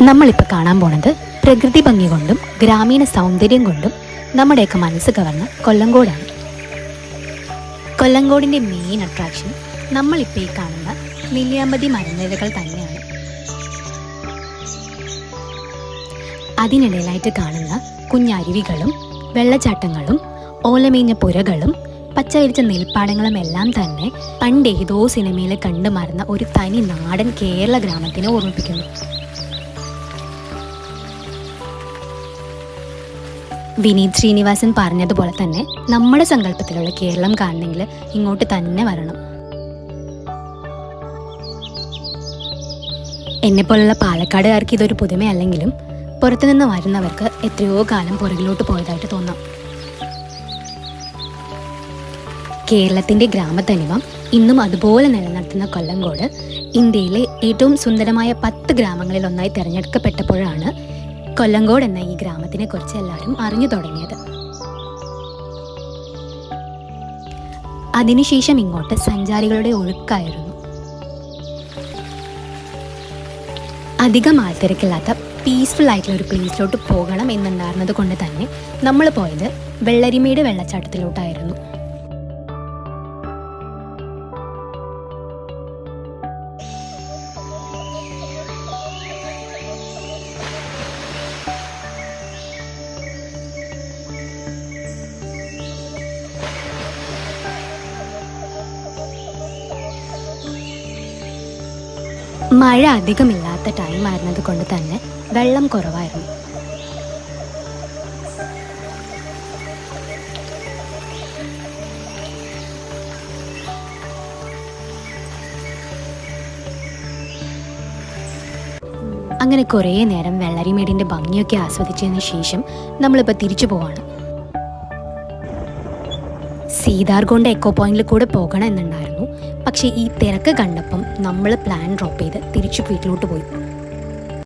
നമ്മളിപ്പോൾ കാണാൻ പോണത് പ്രകൃതി ഭംഗി കൊണ്ടും ഗ്രാമീണ സൗന്ദര്യം കൊണ്ടും നമ്മുടെയൊക്കെ മനസ്സ് കവർന്ന കൊല്ലങ്കോടാണ്. കൊല്ലങ്കോടിൻ്റെ മെയിൻ അട്രാക്ഷൻ നമ്മളിപ്പോൾ ഈ കാണുന്ന നെല്ലിയാമ്പതി മരനിരകൾ തന്നെയാണ്. അതിനിടയിലായിട്ട് കാണുന്ന കുഞ്ഞരുവികളും വെള്ളച്ചാട്ടങ്ങളും ഓലമേഞ്ഞ പുരകളും പച്ചവിരിച്ച നെൽപ്പാടങ്ങളും എല്ലാം തന്നെ പണ്ട് ഏതോ സിനിമയിൽ കണ്ടു മറന്ന ഒരു തനി നാടൻ കേരള ഗ്രാമത്തിനെ ഓർമ്മിപ്പിക്കുന്നു. വിനീത് ശ്രീനിവാസൻ പറഞ്ഞതുപോലെ തന്നെ നമ്മുടെ സങ്കല്പത്തിലുള്ള കേരളം കാണണമെങ്കിൽ ഇങ്ങോട്ട് തന്നെ വരണം. എന്നെപ്പോലുള്ള പാലക്കാടുകാർക്ക് ഇതൊരു പുതുമയല്ലെങ്കിലും പുറത്തുനിന്ന് വരുന്നവർക്ക് എത്രയോ കാലം പുറകിലോട്ട് പോയതായിട്ട് തോന്നാം. കേരളത്തിൻ്റെ ഗ്രാമത്തനിമ ഇന്നും അതുപോലെ നിലനിർത്തുന്ന കൊല്ലങ്കോട് ഇന്ത്യയിലെ ഏറ്റവും സുന്ദരമായ 10 ഗ്രാമങ്ങളിൽ ഒന്നായി തിരഞ്ഞെടുക്കപ്പെട്ടപ്പോഴാണ് കൊല്ലങ്കോട് എന്ന ഈ ഗ്രാമത്തിനെ കുറിച്ച് എല്ലാവരും അറിഞ്ഞു തുടങ്ങിയത്. അതിനുശേഷം ഇങ്ങോട്ട് സഞ്ചാരികളുടെ ഒഴുക്കായിരുന്നു. അധികം ആൾത്തിരക്കില്ലാത്ത പീസ്ഫുൾ ആയിട്ടുള്ള ഒരു പ്ലേസിലോട്ട് പോകണം എന്നുണ്ടായിരുന്നത് കൊണ്ട് തന്നെ നമ്മൾ പോയത് വെള്ളരിമേട് വെള്ളച്ചാട്ടത്തിലോട്ടായിരുന്നു. മഴ അധികമില്ലാത്ത ടൈം ആയിരുന്നത് കൊണ്ട് തന്നെ വെള്ളം കുറവായിരുന്നു. അങ്ങനെ കുറേ നേരം വെള്ളരിമേടിൻ്റെ ഭംഗിയൊക്കെ ആസ്വദിച്ചതിന് ശേഷം നമ്മളിപ്പോൾ തിരിച്ചു പോവാണ്. സീതാർഗോണ്ട് എക്കോ പോയിന്റിൽ കൂടെ പോകണം എന്നുണ്ടായിരുന്നു. പക്ഷേ ഈ തിരക്ക് കണ്ടപ്പം നമ്മൾ പ്ലാൻ ഡ്രോപ്പ് ചെയ്ത് തിരിച്ചു വീട്ടിലോട്ട് പോയി.